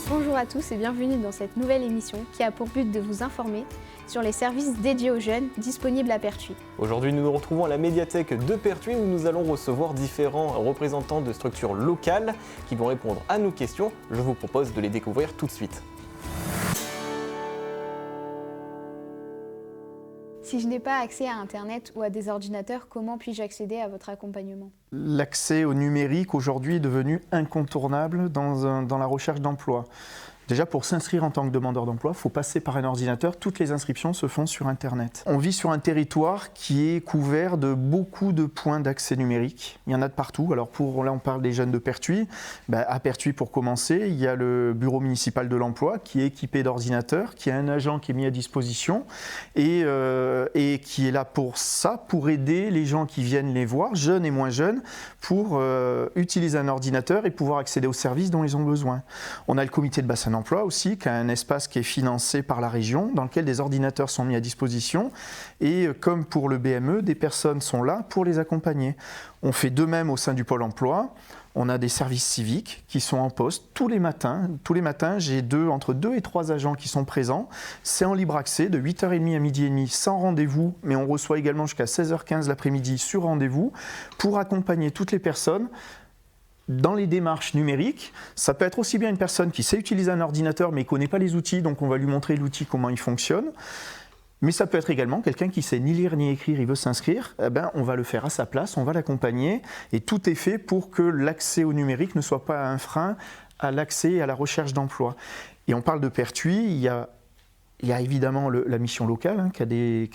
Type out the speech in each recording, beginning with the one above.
Bonjour à tous et bienvenue dans cette nouvelle émission qui a pour but de vous informer sur les services dédiés aux jeunes disponibles à Pertuis. Aujourd'hui, nous nous retrouvons à la médiathèque de Pertuis où nous allons recevoir différents représentants de structures locales qui vont répondre à nos questions. Je vous propose de les découvrir tout de suite. Si je n'ai pas accès à Internet ou à des ordinateurs, comment puis-je accéder à votre accompagnement ? L'accès au numérique aujourd'hui est devenu incontournable dans la recherche d'emploi. Déjà, pour s'inscrire en tant que demandeur d'emploi, il faut passer par un ordinateur. Toutes les inscriptions se font sur Internet. On vit sur un territoire qui est couvert de beaucoup de points d'accès numérique. Il y en a de partout. Alors là, on parle des jeunes de Pertuis. À Pertuis, pour commencer, il y a le bureau municipal de l'emploi qui est équipé d'ordinateurs, qui a un agent qui est mis à disposition et qui est là pour ça, pour aider les gens qui viennent les voir, jeunes et moins jeunes, pour utiliser un ordinateur et pouvoir accéder aux services dont ils ont besoin. On a le comité de bassin d'emploi aussi, qui a un espace qui est financé par la région, dans lequel des ordinateurs sont mis à disposition. Et comme pour le BME, des personnes sont là pour les accompagner. On fait de même au sein du Pôle emploi. On a des services civiques qui sont en poste tous les matins. Tous les matins, j'ai entre 2 et 3 agents qui sont présents. C'est en libre accès de 8h30 à 12h30 sans rendez-vous, mais on reçoit également jusqu'à 16h15 l'après-midi sur rendez-vous pour accompagner toutes les personnes dans les démarches numériques. Ça peut être aussi bien une personne qui sait utiliser un ordinateur mais ne connaît pas les outils, donc on va lui montrer l'outil, comment il fonctionne. Mais ça peut être également quelqu'un qui ne sait ni lire ni écrire, il veut s'inscrire, on va le faire à sa place, on va l'accompagner et tout est fait pour que l'accès au numérique ne soit pas un frein à l'accès et à la recherche d'emploi. Et on parle de Pertuis, il y a évidemment la mission locale qui a des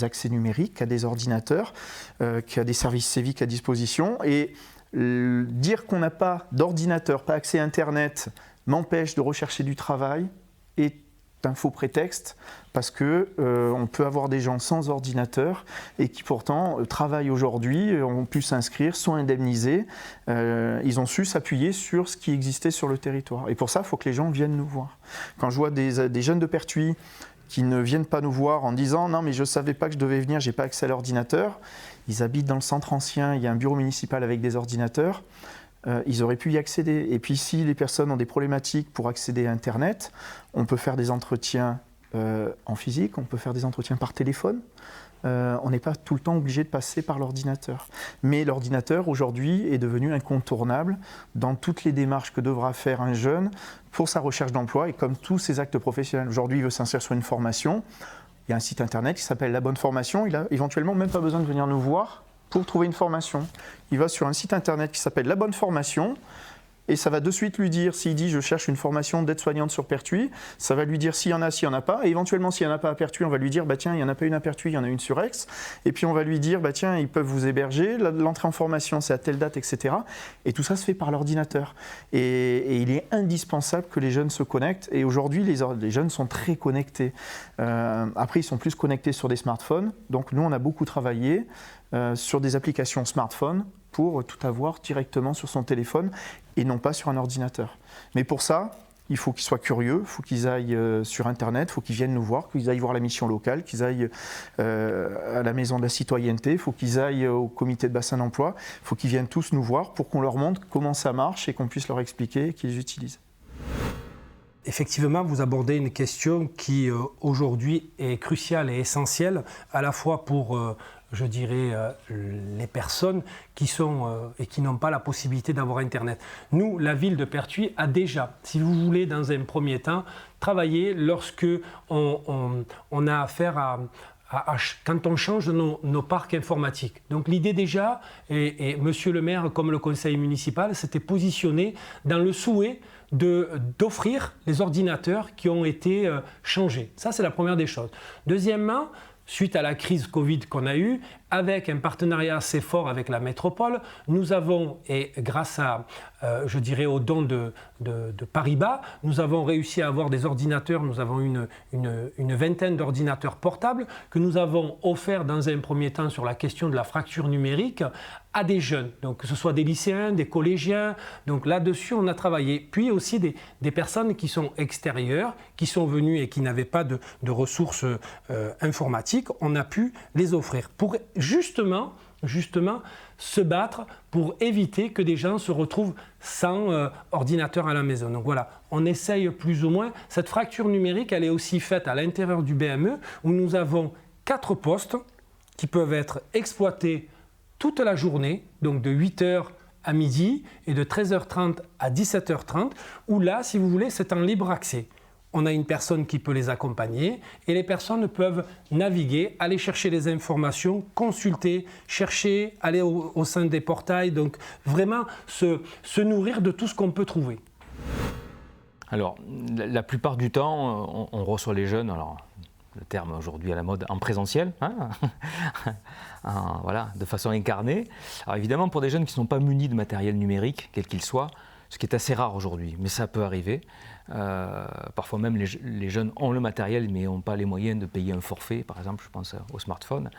accès numériques, qui a des ordinateurs, qui a des services civiques à disposition. Et dire qu'on n'a pas d'ordinateur, pas accès à Internet, m'empêche de rechercher du travail est un faux prétexte parce qu'on peut avoir des gens sans ordinateur et qui pourtant travaillent aujourd'hui, ont pu s'inscrire, sont indemnisés, ils ont su s'appuyer sur ce qui existait sur le territoire. Et pour ça, il faut que les gens viennent nous voir. Quand je vois des jeunes de Pertuis qui ne viennent pas nous voir en disant « Non, mais je ne savais pas que je devais venir, je n'ai pas accès à l'ordinateur », ils habitent dans le centre ancien, il y a un bureau municipal avec des ordinateurs, ils auraient pu y accéder. Et puis si les personnes ont des problématiques pour accéder à Internet, on peut faire des entretiens en physique, on peut faire des entretiens par téléphone. On n'est pas tout le temps obligé de passer par l'ordinateur. Mais l'ordinateur, aujourd'hui, est devenu incontournable dans toutes les démarches que devra faire un jeune pour sa recherche d'emploi et comme tous ses actes professionnels. Aujourd'hui, il veut s'inscrire sur une formation. Il y a un site internet qui s'appelle La Bonne Formation. Il n'a éventuellement même pas besoin de venir nous voir pour trouver une formation. Il va sur un site internet qui s'appelle La Bonne Formation. Et ça va de suite lui dire, s'il dit « je cherche une formation d'aide-soignante sur Pertuis », ça va lui dire s'il y en a, s'il n'y en a pas. Et éventuellement, s'il n'y en a pas à Pertuis, on va lui dire « tiens, il n'y en a pas une à Pertuis, il y en a une sur Aix ». Et puis on va lui dire « tiens, ils peuvent vous héberger, l'entrée en formation c'est à telle date, etc. » Et tout ça se fait par l'ordinateur. Et il est indispensable que les jeunes se connectent. Et aujourd'hui, les jeunes sont très connectés. Après, ils sont plus connectés sur des smartphones. Donc nous, on a beaucoup travaillé sur des applications smartphones pour tout avoir directement sur son téléphone et non pas sur un ordinateur. Mais pour ça, il faut qu'ils soient curieux, il faut qu'ils aillent sur Internet, il faut qu'ils viennent nous voir, qu'ils aillent voir la mission locale, qu'ils aillent à la maison de la citoyenneté, il faut qu'ils aillent au comité de bassin d'emploi, il faut qu'ils viennent tous nous voir pour qu'on leur montre comment ça marche et qu'on puisse leur expliquer et qu'ils les utilisent. Effectivement, vous abordez une question qui aujourd'hui est cruciale et essentielle, à la fois pour je dirais, les personnes qui sont et qui n'ont pas la possibilité d'avoir Internet. Nous, la ville de Pertuis a déjà, si vous voulez, dans un premier temps, travaillé lorsque on a affaire quand on change nos parcs informatiques. Donc l'idée déjà, et Monsieur le maire comme le conseil municipal s'était positionné dans le souhait d'offrir les ordinateurs qui ont été changés. Ça, c'est la première des choses. Deuxièmement, suite à la crise Covid qu'on a eue, avec un partenariat assez fort avec la métropole, nous avons, et grâce à, je dirais, aux dons de Paribas, nous avons réussi à avoir des ordinateurs, nous avons une vingtaine d'ordinateurs portables que nous avons offerts dans un premier temps sur la question de la fracture numérique à des jeunes, donc que ce soit des lycéens, des collégiens, donc là-dessus on a travaillé. Puis aussi des personnes qui sont extérieures, qui sont venues et qui n'avaient pas de ressources informatiques, on a pu les offrir. Pour justement se battre pour éviter que des gens se retrouvent sans ordinateur à la maison. Donc voilà, on essaye plus ou moins. Cette fracture numérique, elle est aussi faite à l'intérieur du BME où nous avons 4 postes qui peuvent être exploités toute la journée, donc de 8h à midi et de 13h30 à 17h30, où là, si vous voulez, c'est en libre accès. On a une personne qui peut les accompagner et les personnes peuvent naviguer, aller chercher les informations, consulter, chercher, aller au sein des portails, donc vraiment se nourrir de tout ce qu'on peut trouver. Alors, la plupart du temps, on reçoit les jeunes, alors le terme aujourd'hui à la mode, en présentiel, hein voilà, de façon incarnée. Alors évidemment, pour des jeunes qui ne sont pas munis de matériel numérique, quel qu'il soit, ce qui est assez rare aujourd'hui, mais ça peut arriver. Parfois même, les jeunes ont le matériel, mais n'ont pas les moyens de payer un forfait, par exemple, je pense au smartphone.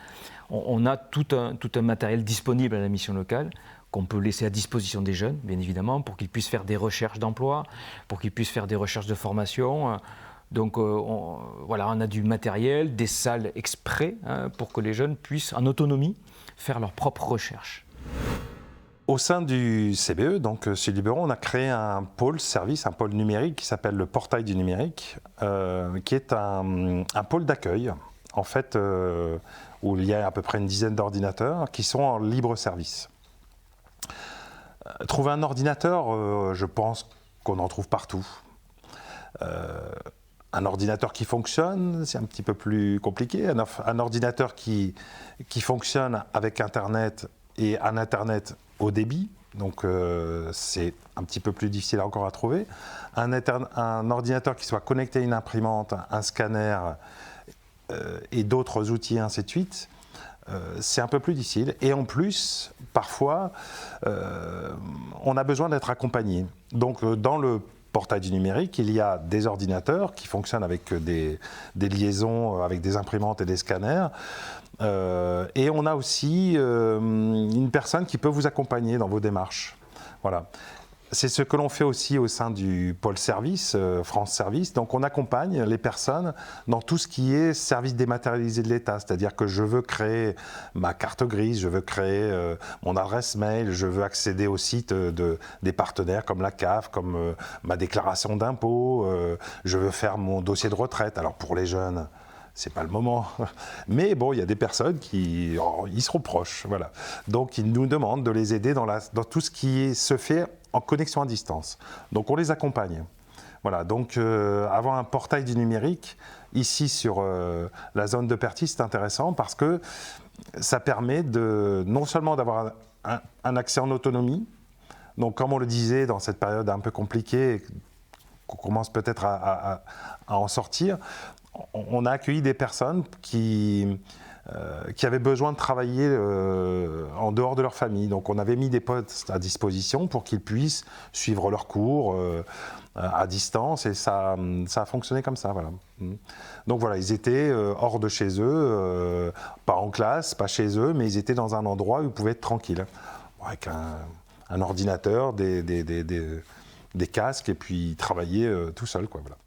On a tout un matériel disponible à la mission locale, qu'on peut laisser à disposition des jeunes, bien évidemment, pour qu'ils puissent faire des recherches d'emploi, pour qu'ils puissent faire des recherches de formation. Donc voilà, on a du matériel, des salles exprès pour que les jeunes puissent, en autonomie, faire leurs propres recherches. Au sein du CBE, donc Sud-Libéron, on a créé un pôle service, un pôle numérique qui s'appelle le Portail du numérique, qui est un pôle d'accueil, en fait, où il y a à peu près une dizaine d'ordinateurs qui sont en libre service. Trouver un ordinateur, je pense qu'on en trouve partout. Un ordinateur qui fonctionne, c'est un petit peu plus compliqué. Un ordinateur qui fonctionne avec Internet et un Internet haut débit, donc c'est un petit peu plus difficile encore à trouver. Un ordinateur qui soit connecté à une imprimante, un scanner et d'autres outils, ainsi de suite, c'est un peu plus difficile. Et en plus, parfois, on a besoin d'être accompagné. Donc dans le Portail du numérique, il y a des ordinateurs qui fonctionnent avec des liaisons avec des imprimantes et des scanners. Et on a aussi une personne qui peut vous accompagner dans vos démarches. Voilà. C'est ce que l'on fait aussi au sein du pôle service, France Service. Donc on accompagne les personnes dans tout ce qui est service dématérialisé de l'État. C'est-à-dire que je veux créer ma carte grise, je veux créer mon adresse mail, je veux accéder au site des partenaires comme la CAF, comme ma déclaration d'impôt, je veux faire mon dossier de retraite. Alors pour les jeunes, c'est pas le moment. Mais bon, il y a des personnes qui ils seront proches. Voilà. Donc ils nous demandent de les aider dans tout ce qui se fait en connexion à distance. Donc on les accompagne. Voilà, donc avoir un portail du numérique ici sur la zone de Pertis, c'est intéressant parce que ça permet non seulement d'avoir un accès en autonomie, donc comme on le disait dans cette période un peu compliquée, qu'on commence peut-être à en sortir, on a accueilli des personnes qui avaient besoin de travailler en dehors de leur famille. Donc on avait mis des postes à disposition pour qu'ils puissent suivre leurs cours à distance et ça a fonctionné comme ça. Voilà. Donc voilà, ils étaient hors de chez eux, pas en classe, pas chez eux, mais ils étaient dans un endroit où ils pouvaient être tranquilles, avec un ordinateur, des casques et puis travailler tout seul, quoi, voilà.